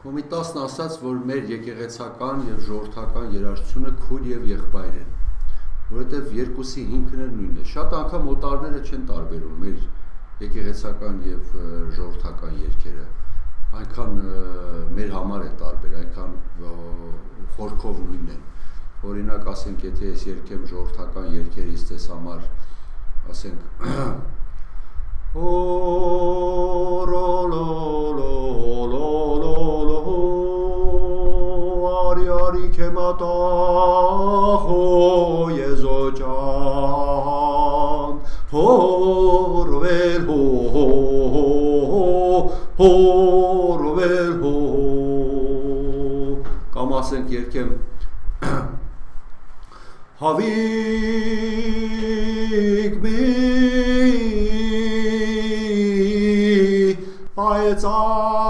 Կոմիտասն ասաց, որ մեր եկեղեցական եւ ժողովրդական երաժշտությունը քույր եւ եղբայր են, որովհետեւ երկուսի հիմքն էլ նույնն է։ Շատ անգամ օտարները չեն տարբերում մեր եկեղեցական եւ ժողովրդական երգերը, այնքան մեր համար է տարբեր, այնքան խորքով նույնն են։ Օրինակ, ասենք, եթե ես երգեմ ժողովրդական երգերից ձեզ համար, ասենք Ari che mataho Yezochan Horvel ho Կամ ասենք երգեմ Havik mi Պայծար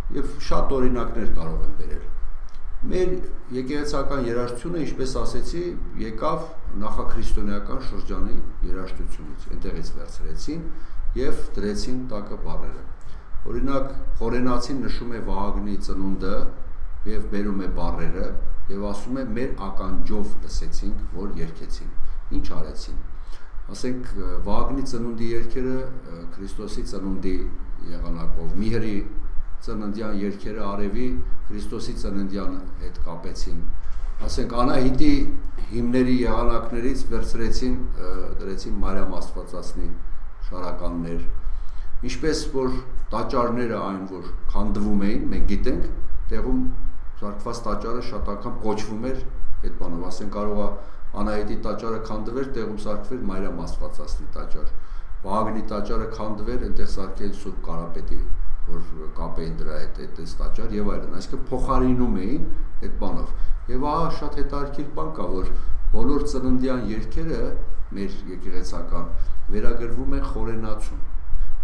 Եվ շատ օրինակներ կարող եմ բերել։ Մեր եկեղեցական երաժշտությունը, ինչպես ասեցի, եկավ նախաքրիստոնեական շրջանի երաժշտությունից, այնտեղից վերցրեցին եւ դրեցին տակը բառերը։ Օրինակ, խորենացին նշում է Վահագնի ծնունդը եւ բերում է բառերը եւ ասում է մեր ականջով լսեցինք, որ երգեցին։ Ինչ արեցին։ Ասենք Վահագնի ծնունդի երգերը Քրիստոսի ծնունդի եղանակով, Միհրի ծննդյան երգերը արևի Քրիստոսի ծննդյան հետ կապեցին։ Ասենք Անահիտի հիմների եղանակներից վերցրեցին, դրեցին Մարիամ Աստվածածնի շարականներ։ Ինչպես որ տաճարները այն որ քանդվում էին, մենք գիտենք, տեղում զարգված տաճարը շատ անգամ կոչվում էր այդ բանով, ասենք կարող է Անահիտի տաճարը քանդվեր, տեղում սարքվեր Մարիամ Աստվածածնի տաճար։ Վահագնի տաճարը քանդվեր, այնտեղ սարքեին Սուրբ Կարապետի, որ կապեին դրա հետ այս տաճար եւ այլն, այսինքն փոխարինում էին այդ բանով։ Եվ ահա շատ հետաքրքիր բան կա, որ բոլոր ծննդյան երգերը մեր եկեղեցական վերագրվում են խորենացուն։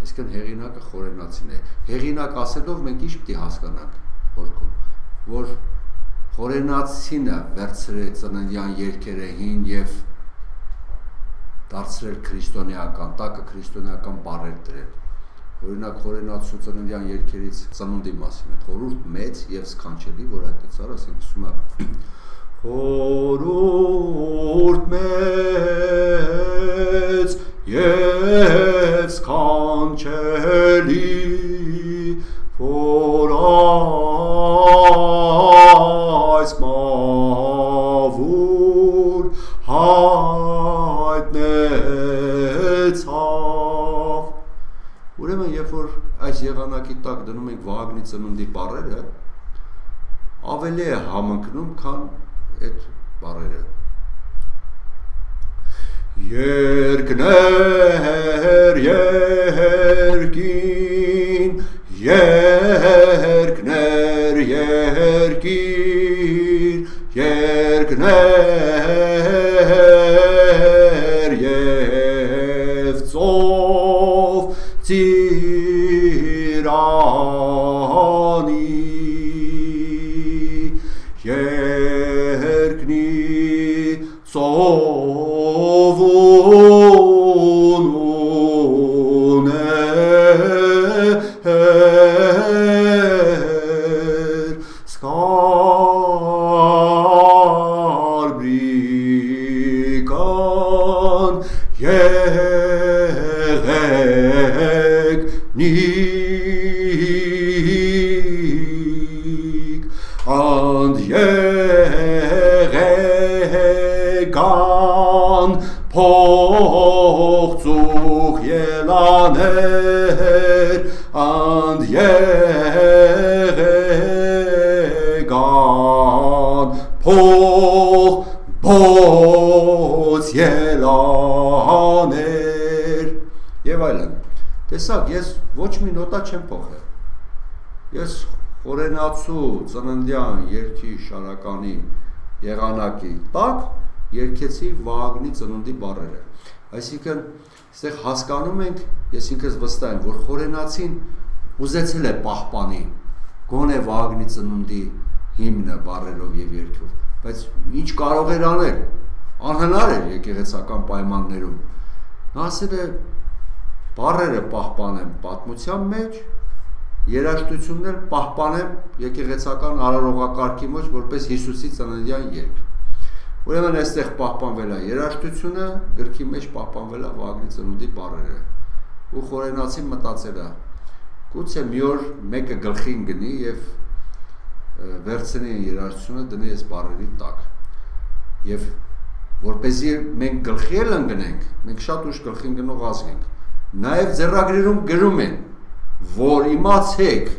Այսինքն հեղինակը խորենացին է։ Հեղինակ ասելով մենք ինչ պիտի հասկանանք խորքում, որ խորենացինը վերցրել ծննդյան երգերը հին եւ դարձրել քրիստոնեական, տակը քրիստոնեական բառեր դրել։ Օրինակ խորենացու ծննդյան երգերից ծնունդի մասին է խորհուրդ մեծ եւ սքանչելի, որ այդ ցար ասենք ասում է խորհուրդ մեծ եւ սքանչելի որ այս մավուր հայտնեցավ Ուրեմն երբ որ այս եղանակի տակ դնում ենք Վահագնի ծնունդի բառերը, ավելի է համընկնում, քան այդ բառերը։ Երկներ երկին, երկներ երկին, երկներ եւ ծով ծիրանի երկնի ծովուն ուներ սկարբրիկան Nik and jegan pochzuch jelaner and jegan poch jelaner Եվ այլն Տեսակ, ես ոչ մի նոտա չեմ փոխել Ես խորենացու ծննդյան երգի շարականի եղանակի տակ երգեցի Վահագնի ծնունդի բառերը Այսինքն, այստեղ հասկանում ենք, ես ինքս վստահ եմ, որ խորենացին ուզեցել է պահպանի գոնե Վահագնի ծնունդի հիմնը բառերով եւ երգով, բայց ինչ կարող էր անել, անհնար էր եկեղեցական պայմաններում Նա ասել է բառերը պահպանեմ պատմության մեջ, երաժշտություններ պահպանեմ եկեղեցական արարողակարգի մեջ որպես Հիսուսի ծննդյան երգ։ Ուրեմն այստեղ պահպանվել է երաժշտությունը, գրքի մեջ պահպանվել է Վագնի ծնունդի բառերը։ Ու խորենացին մտածել է, գուցե մի օր մեկը գլխին գնի եւ վերցնի երաժշտությունը դնի այս բառերի տակ։ Եվ որպեսզի մենք գլխի էլ ընկնենք, մենք շատ ուշ գլխին գնող ազգ ենք։ Նաեւ ձեռագրերում գրում են, որ իմացեք,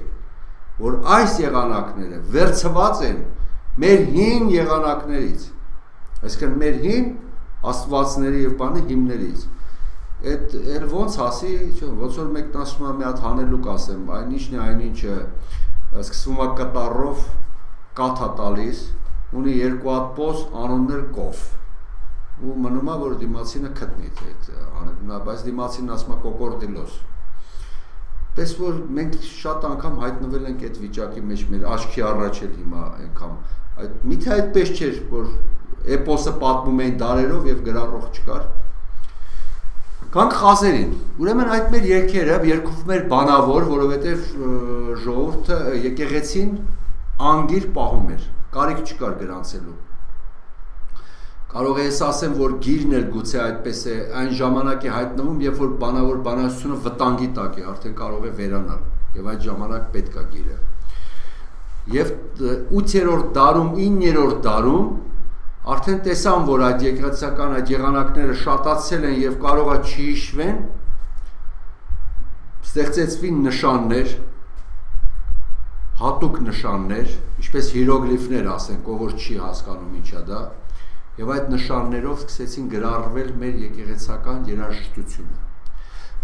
որ այս եղանակները վերցված են մեր հին եղանակներից, այսինքն մեր հին աստվածների եւ բանի հիմներից։ Այդ էլ ոնց ասի, ոնց որ մեկն ասում է մի հատ հանելուկ ասեմ, այնինչն է այնինչը սկսվում է կտառով կաթ է տալիս, ունի երկու հատ պոս, անուններ կով։ Ու մնում է որ դիմացինը գտնի այդ անունը, բայց դիմացինն ասում է կոկորդիլոս։ Պես որ մենք շատ անգամ հայտնվել ենք այդ վիճակի մեջ մեր աչքի առաջ էլ հիմա անգամ այդ միթե այդպես չէր որ էպոսը պատմում էին դարերով եւ գրառող չկար։ Կանք խազերին։ Ուրեմն այդ մեր երգերը երկում մեր բանավոր, որովհետեւ ժողովուրդը եկեղեցին անգիր պահում էր, կարիք չկար գրանցելու։ Կարող է ես ասեմ, որ գիրն էլ գուցե այդպես է այն ժամանակ է հայտնվում, երբ որ բանավոր բանասությունը վտանգի տակ է, արդեն կարող է վերանալ, եւ այդ ժամանակ պետք է գիրը։ Եվ 8-րդ դարում, 9-րդ դարում արդեն տեսան, որ այդ եկեղեցական այդ եղանակները շատացել են եւ կարող է չհիշվեն, ստեղծեցվին նշաններ, հատուկ նշաններ, ինչպես հիրոգլիֆներ ասենք, ով որ չի հասկանում ինչա դա, եւ այդ նշաններով սկսեցին գրառվել մեր եկեղեցական երաժշտությունը։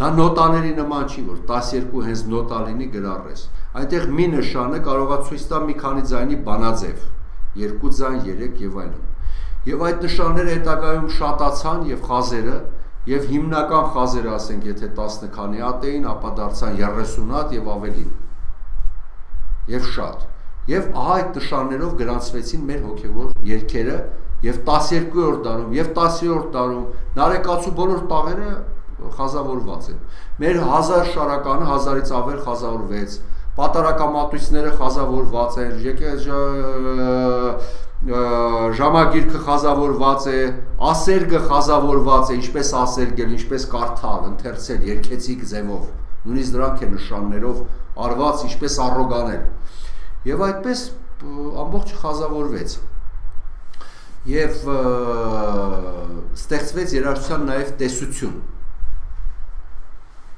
Դա նոտաների նման չի, որ 12 հենց նոտա լինի գրառես։ Այնտեղ մի նշանը կարող է ցույց տա մի քանի ձայնի բանաձև, 2 ձայն, 3 եւ այլն։ Եվ այդ նշանները հետագայում շատացան եւ խազերը, եւ հիմնական խազերը, ասենք, եթե 10 քանի հատ էին, ապա դարձան 30 հատ եւ ավելին։ Եվ շատ։ Եվ ահա այդ նշաններով գրանցվեցին մեր հոգեվոր երգերը եւ 12-րդ դարում եւ 10-րդ դարում նարեկացու բոլոր տաղերը խազավորված են։ Մեր 1000 շարականը 1000-ից ավել խազավորվեց, պատարակամատույցները խազավորված են, ժամագիրքը խազավորված է, ասերգը խազավորված է, ինչպես ասերգել, ինչպես կարդալ, ընթերցել, երգեցիկ ձևով, նույնիսկ դրանք են նշաններով արված, ինչպես առոգանել։ Եվ այդպես ամբողջ խազավորվեց։ Եվ ստեղծվեց երաժշտության նաև տեսություն։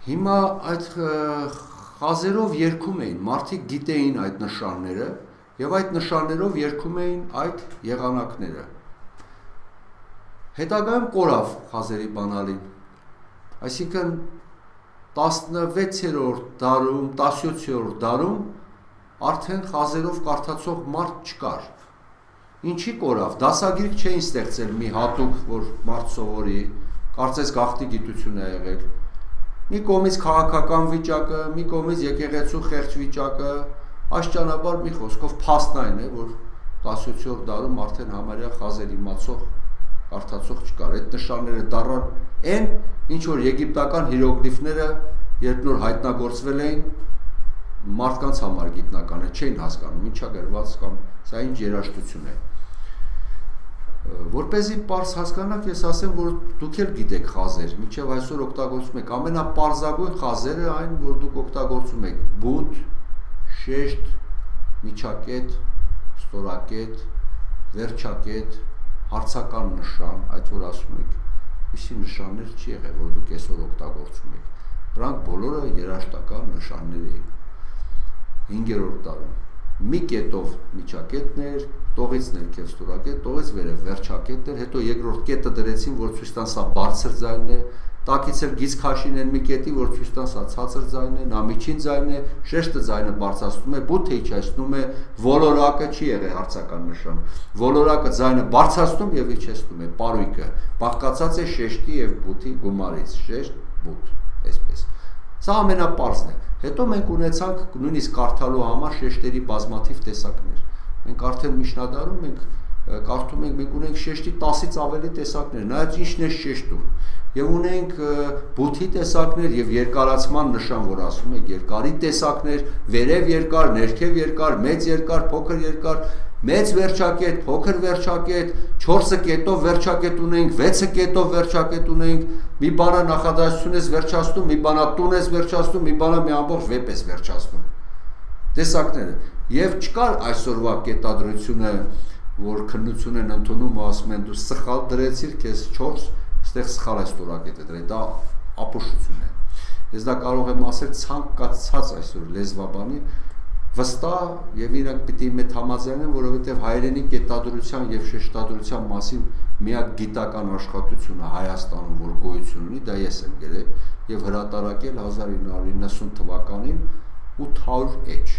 Հիմա այդ խազերով երգում էին, մարդիկ գիտեին այդ նշանները եւ այդ նշաններով երգում էին այդ եղանակները։ Հետագայում կորավ խազերի բանալին։ Այսինքն 16-րդ դարում, 17-րդ դարում արդեն խազերով կարդացող մարդ չկար։ Ինչի կորավ, դասագիրք չէին ստեղծել մի հատուկ, որ մարդ սովորի, կարծես գաղթի գիտություն է եղել։ Մի կողմից քաղաքական վիճակը, մի կողմից եկեղեցու խեղճ վիճակը, աշճանաբար մի խոսքով փաստն այն է, որ 17-րդ դարում արդեն համարյա խազեր իմացող, կարդացող չկար։ Այդ նշանները դառան այն, ինչ որ եգիպտական հիրոգլիֆները, երբ նոր հայտնագործվել էին, մարդկանց համար գիտնական է, չէին հասկանում, ինչա գրված կամ սա ինչ երաժշտություն է։ Որպեսզի պարզ հասկանաք, ես ասեմ, որ դուք էլ գիտեք խազեր, մինչև այսօր օգտագործում եք, ամենապարզագույն խազերը այն, որ դուք օգտագործում եք, բութ, շեշտ, միջակետ, ստորակետ, վերջակետ, հարցական նշան, այդ որ ասում եք, իսի նշաններ չի եղել, որ դուք այսօր օգտագործում եք, դրանք բոլորը երաժշտական նշաններ էին։ 5-րդ դարում մի կետով միջակետներ, տողից ներքև ստորակետ, տողից վերև վերջակետներ, հետո երկրորդ կետը դրեցին, որ ցույց տան սա բարձր ձայնն է, տակից էլ գիծ քաշին են մի կետի, որ ցույց տան սա ցածր ձայնն է, նա միջին ձայնն է, շեշտը ձայնը բարձրացնում է, բութը իջեցնում է, ոլորակը չի եղել հարցական նշան։ Ոլորակը ձայնը բարձրացնում եւ իջեցնում է, պարույկը բաղկացած է շեշտի եւ բութի գումարից, շեշտ, բութ, այսպես։ Սա ամենապարզն է։ Հետո մենք ունեցանք նույնիսկ կարդալու համար շեշտերի բազմաթիվ տեսակներ։ Մենք արդեն միջնադարում մենք կարդում ենք, մենք ունենք շեշտի 10-ից ավելի տեսակներ, նայած ինչն է շեշտում։ Եվ ունենք բութի տեսակներ եւ երկարացման նշան, որ ասում եք երկարի տեսակներ, վերև երկար, ներքև երկար, մեծ երկար, փոքր երկար, մեծ վերջակետ, փոքր վերջակետ, 4 կետով վերջակետ ունենք, 6 կետով վերջակետ ունենք, մի բանը նախադասություն ես վերջացնում, մի բանը տուն ես վերջացնում, մի բանը մի ամբողջ վեպ ես վերջացնում։ Տեսակները։ Եվ չկար այսօրվա կետադրությունը, որ քննություն են ընդունում ու ասում են դու սխալ դրեցիր, քեզ 4, այստեղ սխալ է ստորակետը դրել, դա ապուշություն է։ Ես դա կարող եմ ասել ցանկացած այսօր լեզվաբանի վստահ եւ իրանք պիտի մեծ համաձայնեն, որովհետեւ հայերենի կետադրության եւ շեշտադրության մասին միակ գիտական աշխատությունը Հայաստանում, որ գոյություն ունի, դա ես եմ գրել եւ հրատարակել 1990 թվականին 800 էջ,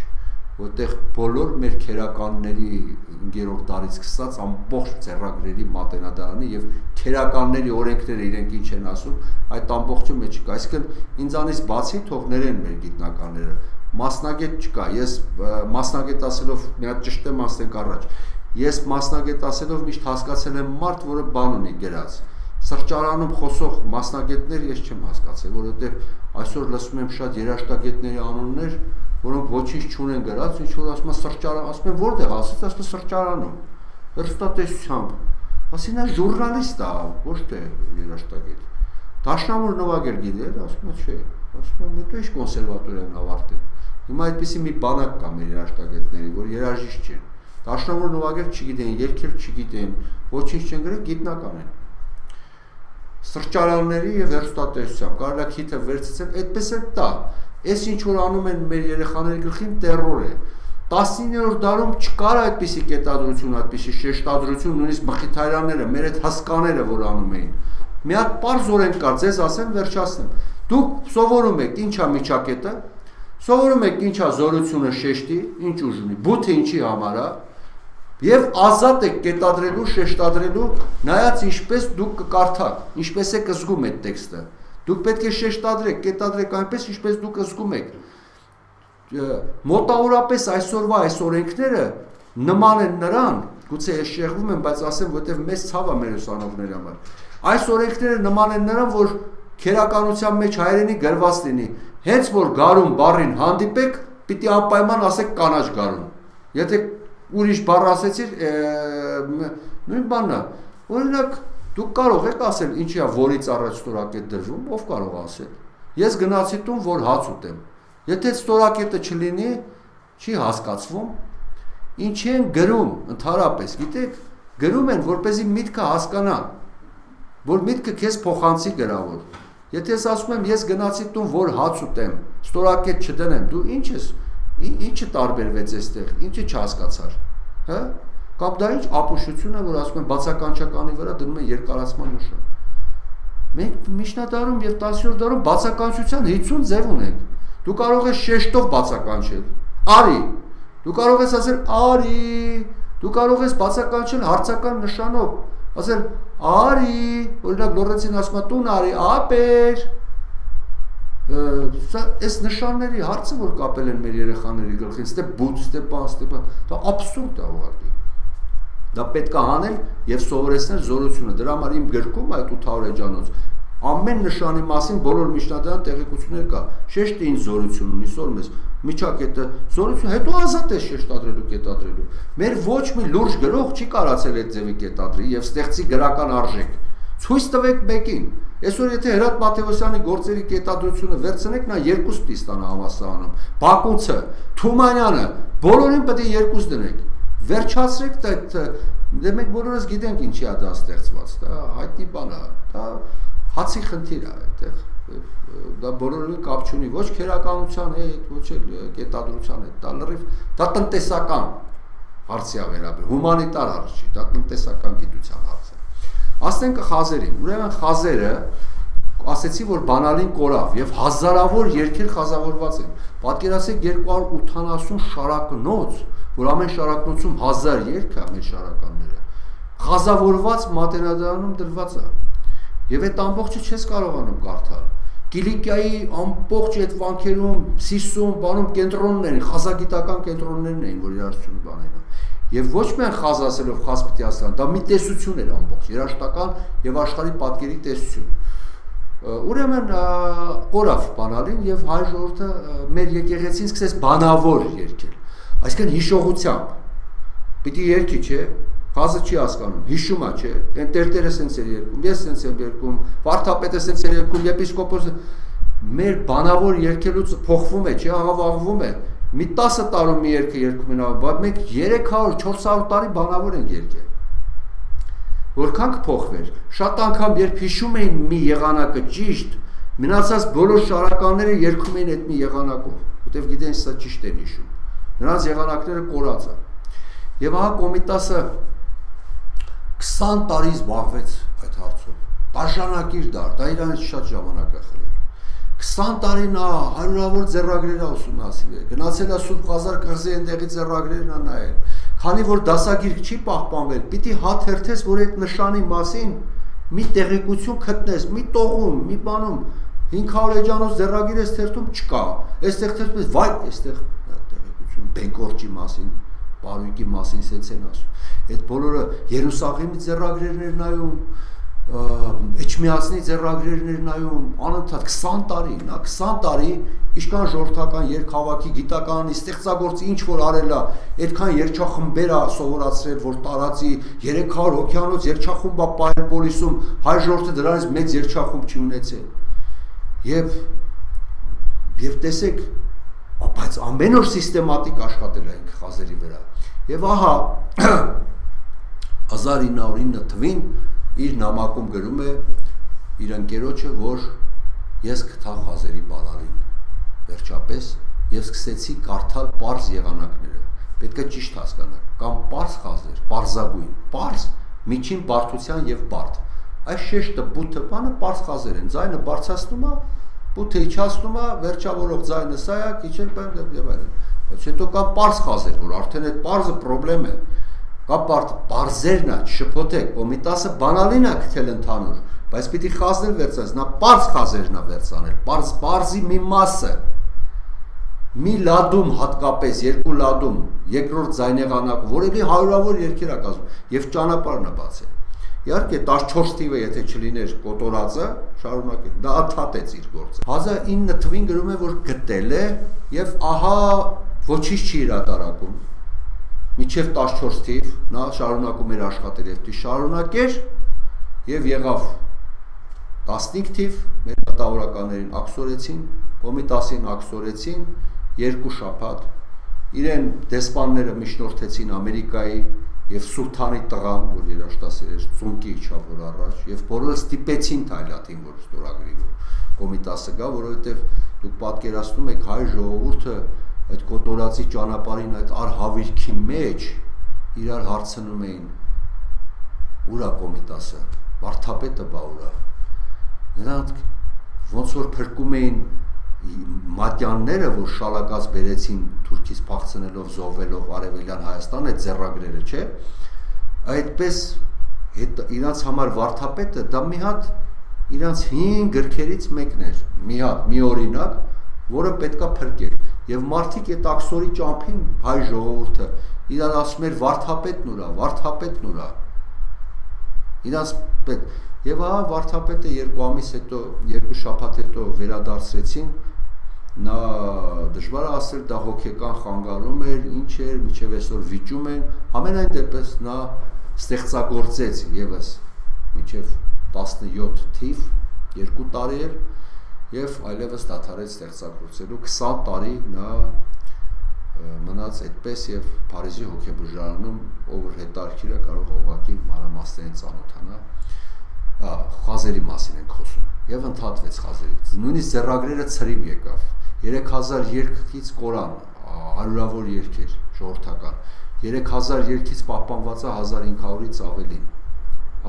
որտեղ բոլոր մեր քերականների 5-րդ դարից սկսած ամբողջ ձեռագրերի մատենադարանի եւ քերականների օրենքները իրենք ինչ են ասում, այդ ամբողջը մեջ կա։ Այսինքն ինձանից բացի թող ներեն մեր գիտնականները, մասնագետ չկա, ես մասնագետ ասելով մի հատ ճշտեմ ասենք առաջ, ես մասնագետ ասելով միշտ հասկացել եմ մարդ, որը բան ունի գրած, սրճարանում խոսող մասնագետներ ես չեմ հասկացել, որովհետև այսօր լսում եմ շատ երաժշտագետների անուններ, որոնք ոչինչ չունեն գրած, ինչ որ ասում են սրճարան, ասում են որտեղ ասած, ասում են սրճարանում, հեռուստատեսությամբ, ասին նա ժուրնալիստ է, ոչ թե երաժշտագետ, դաշնամուր նվագել գիտեր, ասում է չէ, ասում եմ հետո ինչ կոնսերվատորիան ավարտել, հիմա այդպիսի մի բանակ կա մեր երաժշտագետների, որ երաժիշտ չեն, դաշնամուր նվագել չգիտեն, երգել չգիտեն, ոչինչ չեն գրել, գիտնական են։ Սրճարանների եւ հեռուստատեսությամբ կարելի է քիթը վերցնել, այդպես էլ տա։ Այս ինչ որ անում են մեր երեխաների գլխին տերոր է։ 19-րդ դարում չկար այդպիսի կետադրություն, այդպիսի շեշտադրություն, նույնիսկ Մխիթարյանները, մեր այդ հսկաները, որ անում էին։ Մի հատ պարզ օրենք կար, ձեզ ասեմ, վերջացնեմ։ Դուք սովորում եք ինչա միջակետը, սովորում եք ինչա զորությունը շեշտի, ինչ ուժ ունի, բութը ինչի համար է, եւ ազատ եք կետադրելու, շեշտադրելու, նայած ինչպես դուք կկարդաք, ինչպես եք զգում այդ տեքստը։ Դուք պետք է շեշտադրեք, կետադրեք այնպես, ինչպես դուք զգում եք։ Մոտավորապես այսօրվա այս օրենքները նման են նրան, գուցե ես շեղվում եմ, բայց ասեմ, որտեղ մեծ ցավ է մեր ուսանողների համար։ Այս օրենքները նման են նրան, որ քերականության մեջ հայերենի գրված լինի, հենց որ գարուն բառին հանդիպեք, պիտի անպայման ասեք կանաչ գարուն։ Եթե ուրիշ բառ ասեցիր, նույն բանն է։ Օրինակ, դուք կարող եք ասել, ինչի է որից առաջ ստորակետ դրվում, ով կարող է ասել։ Ես գնացի տուն, որ հաց ուտեմ։ Եթե ստորակետը չլինի, չի հասկացվում։ Ինչի են գրում, ընդհանրապես, գիտեք, գրում են, որպեսզի միտքը հասկանան, որ միտքը քեզ փոխանցի գրավոր։ Եթե ես ասում եմ, ես գնացի տուն, որ հաց ուտեմ, ստորակետ չդնեմ, դու ինչ ես, ինչը տարբերվեց այստեղ, ինչը չհասկացար, հա? Կամ դա ինչ ապուշություն է, որ ասում են բացականչականի վրա դնում են երկարացման նշան։ Մենք միջնադարում եւ 10-րդ դարում բացականչության 50 ձև ունենք։ Դու կարող ես շեշտով բացականչել, արի, դու կարող ես ասել արի, դու կարող ես բացականչել հարցական նշանով, ասել արի, օրինակ Լորենցին ասում է տուն արի, ապեր։ Այս նշանների հարցը, որ կապել են մեր երեխաների գլխին, ստե բուտ, ստե բան, դա աբսուրդ է ուղղակի։ Դա պետք է հանել եւ սովորեցնել զորությունը։ Դրա համար իմ գրքում այդ 800 էջանոց ամեն նշանի մասին բոլոր միջնադարյան տեղեկություններ կա։ Շեշտը ինչ զորություն ունի, սորում ես, միջակետը զորություն, հետո ազատ է շեշտադրելու, կետադրելու։ Մեր ոչ մի լուրջ գրող չի կարացել այդ ձևի կետադրի եւ ստեղծի գրական արժեք։ Ցույց տվեք մեկին։ Այսօր եթե Հրատ Մաթեոսյանի գործերի կետադրությունը վերցնեք, նա 2 պիտի ստանա համալսարանում։ Բակունցը, Թումանյանը, բոլորին պետք է 2 դնեք։ Վերջացրեք դա մենք բոլորս գիտենք ինչի է դա ստեղծված, դա հայտնի բան է, դա հացի խնդիր է այդտեղ, դա բոլորին կապ չունի, ոչ քերականության հետ, ոչ էլ կետադրության հետ, դա լրիվ, դա տնտեսական հարցի է վերաբերում, հումանիտար հարց չի, դա տնտեսական գիտության հարց է։ Ասենք խազերին, ուրեմն խազերը ասեցի, որ բանալին կորավ եւ հազարավոր երգեր խազավորված են։ Պատկերացրեք 280 շարակնոց, որ ամեն շարակնոցում 1000 երգ է մեր շարականները։ Խազավորված մատենադարանում դրված է։ Եվ այդ ամբողջը չես կարողանում կարդալ։ Կիլիկիայի ամբողջ այդ վանքերում, Սիսում, բանում կենտրոններ են, խազագիտական կենտրոններն էին, որ երաժշտություն բաներն։ Եվ ոչ միայն խազ ասելով խազ պիտի ասան, դա մի տեսություն էր ամբողջ, երաժշտական եւ աշխարհի պատկերի տեսություն։ Ուրեմն կորավ բանալին եւ հայ ժողովուրդը մեր եկեղեցին սկսեց բանավոր երգել։ Այսինքն հիշողությամբ։ Պիտի երգի, չէ՞, խազը չի հասկանում, հիշում է, չէ՞, այն տերտերը սենց էր երգում, ես սենց եմ երգում, վարդապետը սենց էր երգում, եպիսկոպոսը մեր բանավոր երգելուց փոխվում է, չէ՞, աղավաղվում է։ Մի 10 տարում մի երգը երգում են, բայց մենք 300-400 տարի բանավոր ենք երգել։ Որքան կփոխվեր։ Շատ անգամ երբ հիշում էին մի եղանակը ճիշտ, մնացած բոլոր շարականները երգում էին այդ մի եղանակով, որտեղ գիտեն սա ճիշտ են հիշում։ Նրանց եղանակները կորած են։ Եվ ահա Կոմիտասը 20 տարի զբաղվեց այդ հարցով։ Տաշանակիր դար, դա իրանից շատ ժամանակ է խլել։ 20 տարի նա հարյուրավոր ձեռագրեր է ուսումնասիրել, գնացել է Սուրբ Ղազար կղզի այնտեղի ձեռագրերն է նայել, քանի որ դասագիրք չի պահպանվել, պիտի հաթերթես, որ այդ նշանի մասին մի տեղեկություն գտնես, մի տողում, մի բանում, 500 էջանոց ձեռագիր ես թերթում չկա, այստեղ թերթում ես, վայ, այստեղ տեղեկություն Բենկորճի մասին, Պարույկի մասին սենց են ասում, այդ բոլորը Երուսաղեմի ձեռագրերն էր նայում, Էջմիածնի ձեռագրերն էր նայում, անընդհատ 20 տարի, նա 20 տարի ինչքան ժողովրդական երգհավաքի գիտականանի ստեղծագործի ինչ որ արել է, այդքան երգչախմբեր է սովորացրել, որ տարածի 300 հոգյանոց երգչախումբ է պահել Պոլիսում, հայ ժողովուրդը դրանից մեծ երգչախումբ չի ունեցել։ Եվ տեսեք, բայց ամեն օր սիստեմատիկ աշխատել է ինքը խազերի վրա։ Եվ ահա 1909 թվին իր նամակում գրում է իր ընկերոջը, որ ես գտա խազերի բանալին վերջապես եւ սկսեցի կարդալ պարզ եղանակները։ Պետք է ճիշտ հասկանալ, կամ պարզ խազեր, պարզագույն, պարզ միջին բարդության եւ բարդ։ Այս շեշտը բութը բանը պարզ խազեր են, ձայնը բարձրացնում է, բութը իջացնում է, վերջավորող ձայնը սա է, քիչ եւ այլն։ Բայց հետո կա պարզ խազեր, որ արդեն այդ պարզը խնդրեմ է։ Կա պարզերն է, շփոթեք, Կոմիտասը բանալին է գտել ընդհանուր, բայց պիտի խազներ վերցնես, նա պարզ խազերն է վերցանել, պարզի մի մասը, մի լադում հատկապես, երկու լադում, երկրորդ ձայնեղանակ, որ էլի հարյուրավոր երգեր է կազմում, եւ ճանապարհն է բացել։ Իհարկե 14 թիվը եթե չլիներ կոտորածը, շարունակել, դա աթաթեց իր գործը։ 1909 թվին գրում է, որ գտել է եւ ահա ոչինչ չի հրատարակում։ Միջև 14 թիվ, նա շարունակում էր աշխատել եւ դի շարունակեր եւ եղավ 15 թիվ, մեր մտավորականներին աքսորեցին, Կոմիտասին աքսորեցին 2 շաբաթ, իրեն դեսպանները միջնորդեցին Ամերիկայի եւ Սուլթանի տղան, որ երաշտասեր էր, ծունկի իջավ որ առաջ եւ բոլորը ստիպեցին Թայլատին, որ ստորագրի, որ Կոմիտասը գա, որովհետեւ դուք պատկերացնում եք հայ ժողովուրդը այդ կոտորածի ճանապարհին այդ արհավիրքի մեջ իրար հարցնում էին ուրա Կոմիտասը, վարդապետը բա ուրա։ Նրանք ոնց որ փրկում էին մատյանները, որ շալակած բերեցին Թուրքից փախցնելով, զոհվելով Արևելյան Հայաստան այդ ձեռագրերը, չէ։ Այդպես իրանց համար վարդապետը դա մի հատ իրանց 5 գրքերից մեկն էր, մի օրինակ, որը պետքա փրկեր։ Եվ մարդիկ այդ աքսորի ճամփին հայ ժողովուրդը իրար ասում էր վարդապետն ուրա, վարդապետն ուրա։ Իրանց պետ եւ ահա վարդապետը 2 ամիս հետո, 2 շաբաթ հետո վերադարձրեցին, նա դժվար է ասել, դա հոգեկան խանգարում էր, ինչ էր, միջև այսօր վիճում են, ամենայն դեպս նա ստեղծագործեց եւս միջև 17 թիվ, 2 տարի էր եւ այլևս դադարեց ստեղծագործելու 20 տարի նա մնաց այդպես եւ Փարիզի հոգեբուժարանում ով հետարքիր է կարող ուղղակի մանրամասներին ծանոթանա խազերի մասին ենք խոսում եւ ընդհատվեց խազերի նույնիսկ ձեռագրերը ցրիվ եկավ 3000 երգից կորան հարյուրավոր երգեր ժողովրդական 3000 երգից պահպանված է 1500-ից ավելին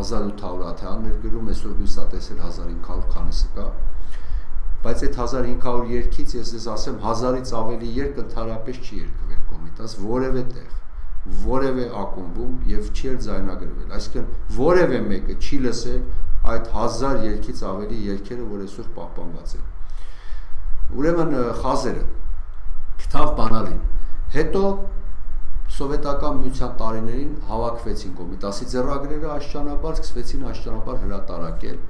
1800 աթեաններ գրում այսօր լույս տեսել 1500 քանիսը կա բայց այդ 1500 երգից ես ձեզ ասեմ 1000-ից ավելի երգ ընդհանրապես չի երգվել Կոմիտաս որևէ տեղ որևէ ակումբում եւ չի էլ ձայնագրվել այսինքն որևէ մեկը չի լսել այդ 1000 երգից ավելի երգերը որ այսօր պահպանված են ուրեմն խազերը քթավ բանալին հետո սովետական միության տարիներին հավաքվեցին Կոմիտասի ձեռագրերը այս ճանապարհ, սկսվեցին այս ճանապարհ հրատարակել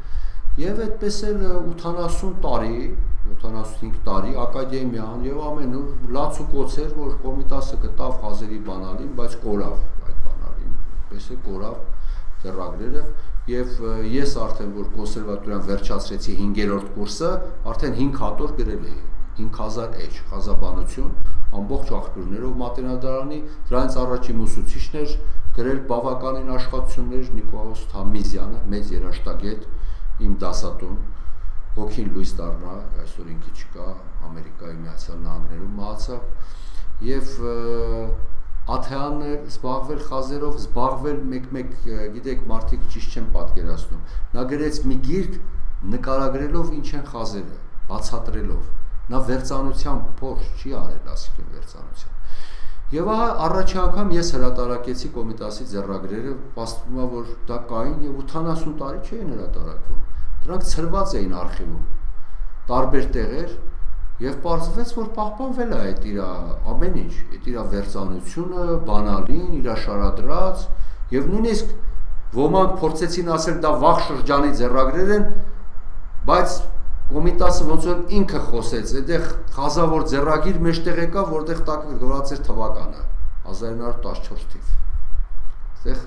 եւ այդպես էլ 80 տարի 75 տարի ակադեմիան եւ ամեն օր լաց ու կոց էր, որ Կոմիտասը գտավ խազերի բանալին, բայց կորավ այդ բանալին, այդպես է կորավ ձեռագրերը եւ ես արդեն որ կոնսերվատորիան վերջացրեցի 5-րդ կուրսը, արդեն 5 հատոր գրել էի 5000 էջ խազաբանություն ամբողջ աղբյուրներով մատենադարանի, դրանից առաջին ուսուցիչն էր գրել բավականին աշխատություններ Նիկոլաուս Թամիզյանը, մեծ երաժշտագետ, իմ դասատուն, հոգին լույս դառնա, այսօր ինքը չկա, Ամերիկայի Միացյալ Նահանգներում մահացավ եւ Աթեանն էր զբաղվել խազերով, զբաղվել մեկ-մեկ, գիտեք, մարդիկ ճիշտ չեն պատկերացնում։ Նա գրեց մի գիրք նկարագրելով ինչ են խազերը, բացատրելով։ Նա վերծանության փորձ չի արել, ասիկին վերծանության։ Եվ առաջի անգամ ես հրատարակեցի Կոմիտասի ձեռագրերը, պաստվում է, որ դա կային եւ 80 տարի չէին հրատարակվում։ Դրանք ցրված էին արխիվում, տարբեր տեղեր, եւ պարզվեց, որ պահպանվել է այդ իր ամեն ինչ, այդ իր վերծանությունը, բանալին, իր շարադրած, եւ նույնիսկ ոմանք փորձեցին ասել դա վաղ շրջանի ձեռագրեր են, բայց Կոմիտասը ոնց որ ինքը խոսեց, այդտեղ խազավոր ձեռագիր մեջտեղ եկավ, որտեղ տակ գրված էր թվականը 1914 թիվ։ Այդտեղ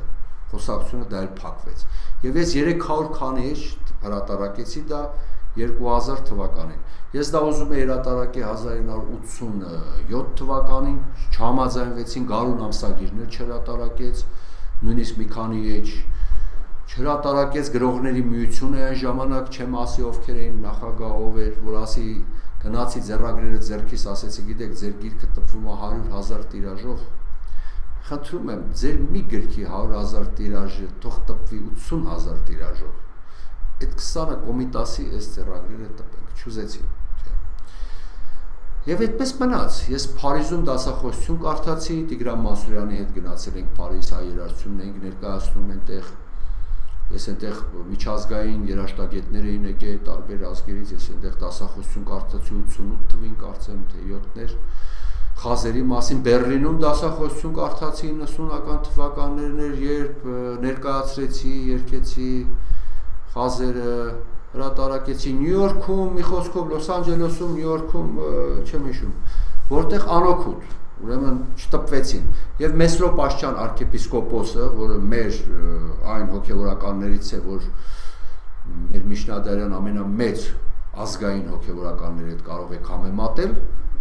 խոսակցությունը դա էլ փակվեց։ Եւ ես 300 քանի էջ հրատարակեցի դա 2000 թվականին։ Ես դա ուզում եի հրատարակել 1987 թվականին, չհամաձայնվեցին, Գարուն ամսագիրներ չհրատարակեց, նույնիսկ մի քանի էջ չհրատարակեց գրողների միությունը այն ժամանակ չեմ ասի ովքեր էին նախագահ ով էր, որ ասի գնացի ձեռագրերը ձեռքիս, ասեցի գիտեք ձեր գիրքը տպվում է 100,000 տիրաժով, խնդրում եմ ձեր մի գրքի 100,000 տիրաժը թող տպվի 80,000 տիրաժով, այդ 20-ը Կոմիտասի այս ձեռագրերը տպենք, չուզեցին։ Եվ այդպես մնաց, ես Փարիզում դասախոսություն կարդացի, Տիգրան Մանսուրյանի հետ գնացել ենք Փարիզ, հայ երաժշտությունն էինք ներկայացնում այնտեղ, ես այնտեղ միջազգային երաժշտագետներ էին եկել տարբեր ազգերից, ես այնտեղ դասախոսություն կարդացի 88 թվին կարծեմ թե 7-ներ, խազերի մասին Բեռլինում դասախոսություն կարդացի 90-ական թվականներն էր, երբ ներկայացրեցի, երգեցի խազերը, հրատարակեցի Նյու Յորքում, մի խոսքով Լոս Անջելեսում, Նյու Յորքում, չեմ հիշում, որտեղ անօգուտ, ուրեմն չտպվեցին։ Եվ Մեսրոպ Աշճան arczepiskopos-ը, որը մեր այն հոգևորականներից է, որ մեր միջնադարյան ամենամեծ ազգային հոգևորականների հետ կարող եք համեմատել,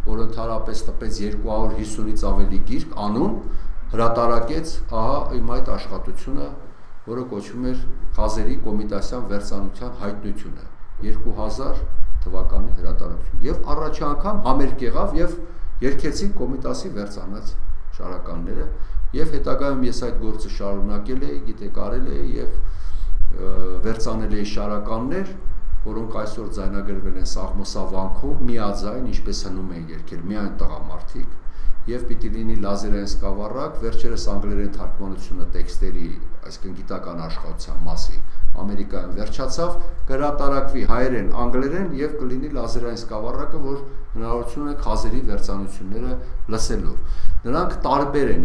որ ընդհանրապես տպեց 250-ից ավելի գիրք, անուն, հրատարակեց, ահա իմ այդ աշխատությունը, որը կոչվում էր Խազերի Կոմիտասյան վերծանության հայտնությունը 2000 թվականի հրատարակություն եւ առաջի անգամ համերգ եղավ եւ երգեցին Կոմիտասի վերծանած շարականները եւ հետագայում ես այդ գործը շարունակել էի, գիտեք, արել էի եւ վերծանել էի շարականներ, որոնք այսօր ձայնագրվել են Սաղմոսավանքում, միաձայն, ինչպես հնում են երգել միայն տղամարդիկ եւ պիտի լինի լազերային սկավառակ, վերջերս անգլերեն թարգմանությունը տեքստերի, այսինքն գիտական աշխատության մասի Ամերիկայում վերջացավ, կհրատարակվի հայերեն, անգլերեն եւ կլինի լազերային սկավառակը, որ հնարավորություն ունեք խազերի վերծանությունները լսելու։ Նրանք տարբեր են,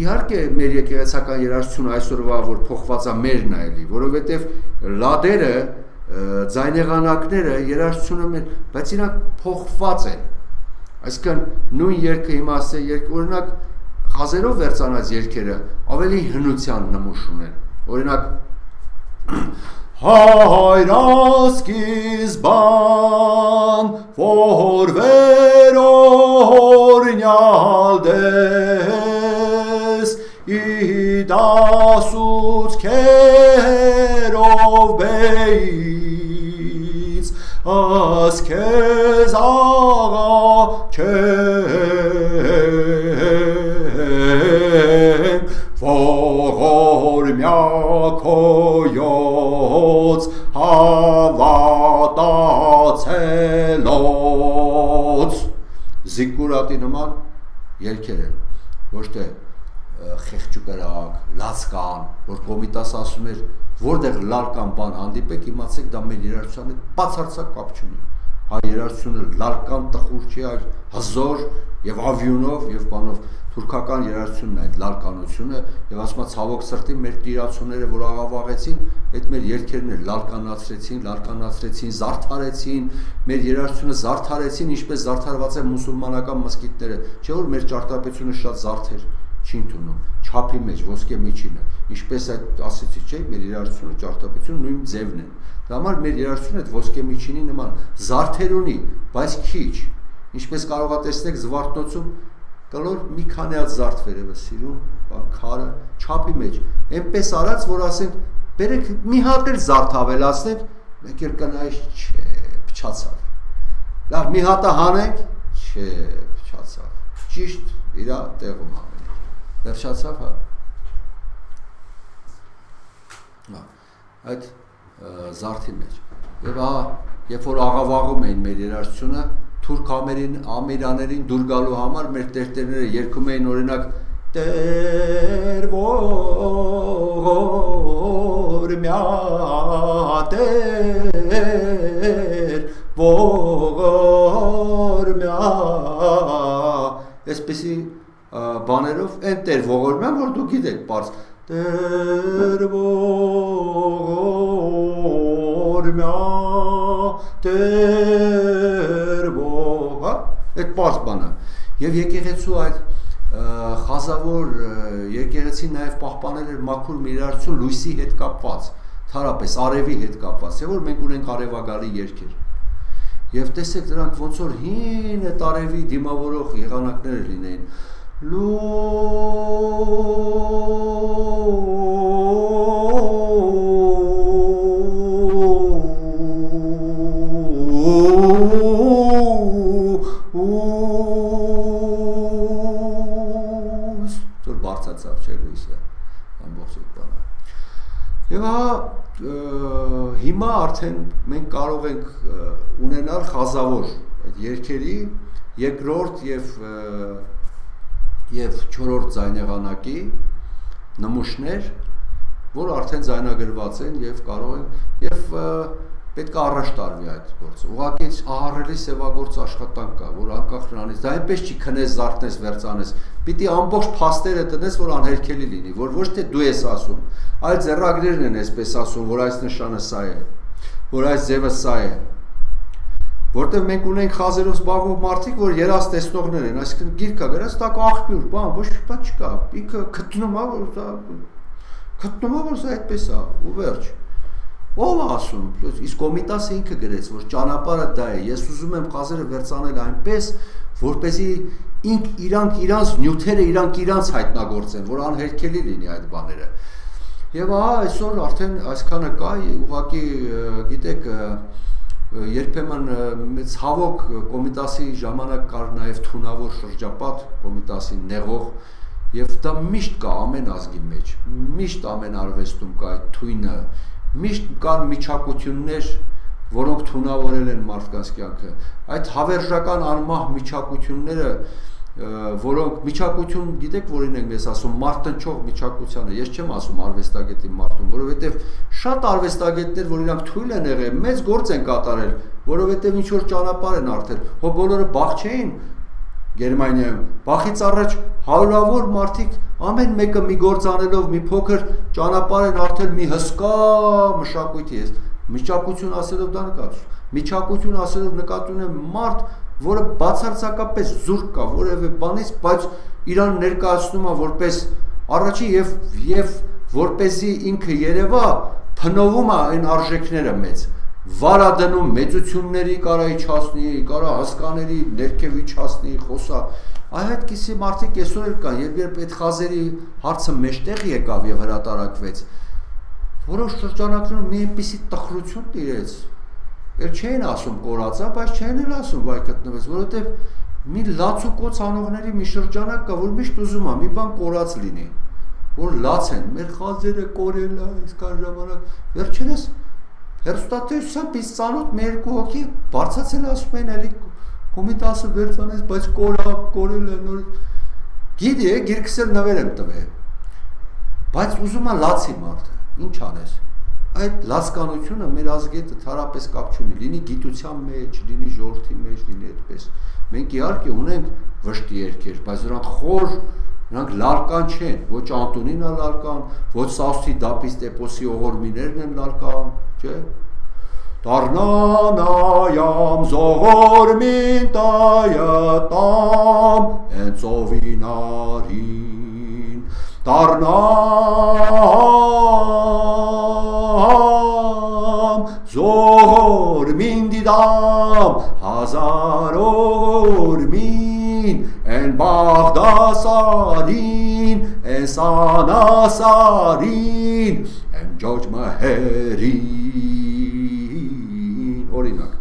իհարկե մեր եկեղեցական երաժշտությունը այսօրվա որ փոխված է մերն է էլի, որովհետեւ լադերը, ձայնեղանակները երաժշտությունը մեր, բայց իրանք փոխված են։ Այսինքն նույն երգը հիմա ասե երգ, օրինակ խազերով վերծանած երգերը ավելի հնության նմուշ ունեն։ Օրինակ Հայրասկիզբան որ վերօրնյալ դես իդասուց քերով բեից աս քեզ աղա չեմ որ մյակոյոց հավատացելոց զիկուրատի նման երգեր են, ոչ թե խեղճուկրակ, լացկան, որ Կոմիտաս ասում էր, որտեղ լալկան բան հանդիպեք, իմացեք դա մեր երաժշտության հետ բացարձակ կապ չունի։ Հայ երաժշտությունը լալկան տխուր չի, այլ հզոր եւ ավյունով եւ բանով։ թուրքական երաժշտությունն այդ լալկանությունը եւ ասում եմ ցավոք սրտի մեր տիրացուները որ աղավաղեցին այդ մեր երգերն էլ լալկանացրեցին, զարդարեցին, մեր երաժշտությունը զարդարեցին, ինչպես զարդարված է մուսուլմանական մզկիթները, չէ՞ որ մեր ճարտարապետությունը շատ զարդեր չի ընդունում, չափի մեջ ոսկե միջինը, ինչպես այդ ասեցի, չէ՞, մեր երաժշտությունը ճարտարապետությունը նույն ձևն են։ Դա համար մեր երաժշտությունը այդ ոսկե միջինի նման զարդեր ունի, բայց քիչ, ինչպես կարող ա տեսնեք Զվարթնոցում կլոր մի քանի հատ զարդ վերևս սիրուն, բան քարը, չափի մեջ, այնպես արած, որ ասենք, բերեք մի հատ էլ զարդ ավելացնենք, մեկ էլ կնայես, չէ, փչացավ։ Լավ, մի հատը հանենք, չէ, փչացավ։ Ճիշտ իրա տեղում ամեն ինչ։ Վերջացավ, հա։ Այդ զարդի մեջ։ Եվ ահա, երբ որ աղավաղում էին մեր երաժշտությունը, թուրք ամերաներին դուր գալու համար մեր տերտերները երգում էին օրինակ Տեր ողորմյա, Տեր ողորմյա, այսպեսի բաներով են Տեր ողորմյա, որ դուք գիտեք պարզ Տեր ողորմյա, Տեր ողորմյա, այդ պարզ բանը և եկեղեցու այդ խազավոր եկեղեցին նաև պահպանել էր մաքուր մի երաժշտություն լույսի հետ կապված, թարապես արևի հետ կապված, է որ մենք ունենք արևագալի երգեր և տեսեք դրանք ոնց որ հին այդ արևի դիմավորող եղանակները լինեին Եվ հիմա արդեն մենք կարող ենք ունենալ խազավոր այդ երգերի երկրորդ և չորրորդ ձայնեղանակի նմուշներ, որ արդեն ձայնագրված են և կարող են և պետք է առաջ տարվի այդ գործը, ուղղակի ահառելի սևագործ աշխատանք կա, որ անկախ նրանից, դա այնպես չի քնես, զարթնես, վերցանես, պիտի ամբողջ փաստերը տնես, որ անհերքելի լինի, որ ոչ թե դու ես ասում, այլ ձեռագրերն են այսպես ասում, որ այս նշանը սա է, որ այս ձևը սա է, որտեղ մենք ունենք խազերով զբաղվող մարդիկ, որ երազ տեսնողներ են, այսինքն գիրքա գրած, դա աղբյուր, բան, ոչ մի չկա, ինքը գտնում է, որ սա այդպես է, ու վերջ։ Ով է ասում, իսկ Կոմիտասը ինքը գրեց, որ ճանապարհը դա է, ես ուզում եմ խազերը վերցանել այնպես, որպեսզի իրանց նյութերը իրանց հայտնագործեն, որ անհերքելի լինի այդ բաները։ Եվ ահա այսօր արդեն այսքանը կա, ուղղակի գիտեք, երբեմն ցավոք Կոմիտասի ժամանակ կար նաև թունավոր շրջապատ, Կոմիտասի նեղող, եւ դա միշտ կա ամեն ազգի մեջ, միշտ ամեն արվեստում կա այդ թույնը, միշտ կան միջակություններ, որոնք թունավորել են մարդկանց կյանքը, այդ հավերժական անմահ միջակությունները, որոնք միջակություն գիտեք որին ենք մեզ ասում մարտնչող միջակությանը, ես չեմ ասում արվեստագետի մարդուն, որովհետև շատ արվեստագետներ, որ իրանք թույլ են եղել, մեծ գործ են կատարել, որովհետև ինչ որ ճանապարհ են արդել, հո բոլորը բախ չէին Գերմանիայում, բախից առաջ հարյուրավոր մարդիկ ամեն մեկը մի գործ անելով մի փոքր ճանապարհ են արդել մի հսկա մշակույթի ես, միջակություն ասելով դա նկատում, միջակություն ասելով նկատում եմ մարդ, որը բացարձակապես զուրկ կա որևէ բանից, բայց իրան ներկայացնում է որպես առաջի եւ որպեսզի ինքը երևա, փնովում է այն արժեքները մեծ, վարադնում մեծությունների կարա իջացնի, կարա հասկաների ներքև իջացնի, խոսա, այդպիսի մարդիկ այսօր էլ կան, երբ այդ խազերի հարցը մեջտեղ եկավ եւ հրատարակվեց, որոշ շրջանակներում մի այնպիսի տխրություն տիրեց, Էլ չէին ասում կորածա, բայց չէին էլ ասում վայ գտնվեց, որովհետև մի լացուկոց անողների մի շրջանակ կա, որ միշտ ուզում է մի բան կորած լինի, որ լաց են, մեր խազերը կորել է, այսքան ժամանակ, վերջերս հեռուստատեսությամբ իս ծանոթ մի երկու հոգի բարձացել ասում են էլի Կոմիտասը վերցանես, բայց կորել է նոր գիտի է, գիրքս էլ նվեր եմ տվել, բայց ուզում է լացի մարդը, ինչ անես, այդ լացկանությունը մեր ազգի հետ թարապես կապ չունի, լինի գիտության մեջ, լինի ժողովրդի մեջ, լինի այդպես։ Մենք իհարկե ունենք վշտի երգեր, բայց նրանք խոր, նրանք լալկան չեն, ոչ Անտոնին է լալկան, ոչ Սաուսթի Դապիս Տեպոսի ողորմիներն են լալկան, չէ՞։ Դառնանայամ զողորմին տայտամ հենց ովինարին դառնամ զողորմին դիդամ հազար ողորմին են Բաղդասարին են Սանասարին են Ջոջ Մհերին օրինակ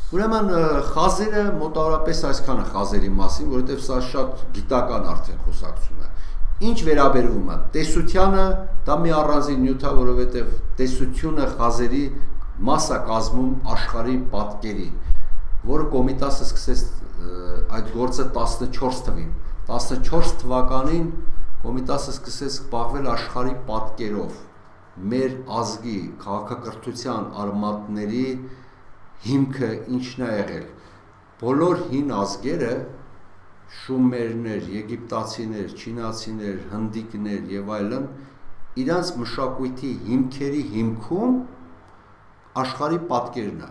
Ուրեմն խազերը մոտավորապես այսքանը խազերի մասին, որովհետև սա շատ գիտական արդեն խոսակցություն է։ Ինչ վերաբերվում է տեսությանը, դա մի առանձին նյութ է, որովհետև տեսությունը խազերի մաս է կազմում աշխարհի պատկերի, որը Կոմիտասը սկսեց այդ գործը 14 թվին։ 14 թվականին Կոմիտասը սկսեց զբաղվել աշխարհի պատկերով, մեր ազգի քաղաքակրթության արմատների հիմքը ինչն է եղել։ Բոլոր հին ազգերը շումերներ, եգիպտացիներ, չինացիներ, հնդիկներ եւ այլն իրանց մշակույթի հիմքերի հիմքում աշխարհի պատկերն է։